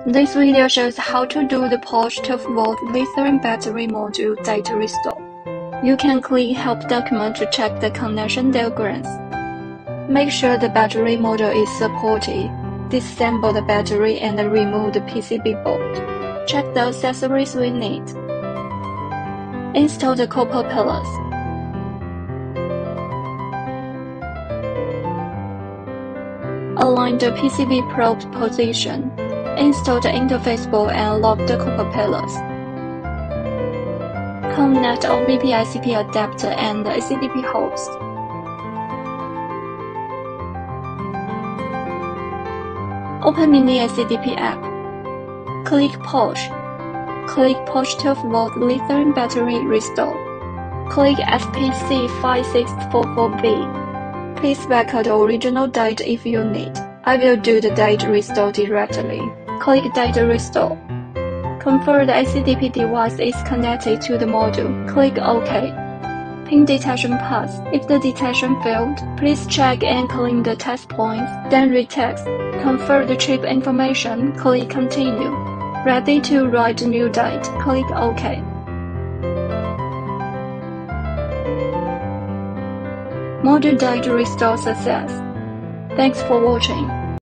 This video shows how to do the Porsche 12V Lithium battery module data restore. You can click Help document to check the connection diagrams. Make sure the battery module is supported. Disassemble the battery and remove the PCB board. Check the accessories we need. Install the copper pillars. Align the PCB probe position. Install the interface board and lock the copper pillars. Connect obdii365 adapter and the ACDP host. Open Mini ACDP app. Click Porsche. Click Porsche 12V Lithium battery restore. Click SPC5644B. Please record the original data if you need. I will do the data restore directly. Click Data Restore. Confirm the ACDP device is connected to the module. Click OK. Pin detection pass. If the detection failed, please check and clean the test points, then retest. Confirm the chip information. Click Continue. Ready to write new date. Click OK. Module data restore success. Thanks for watching.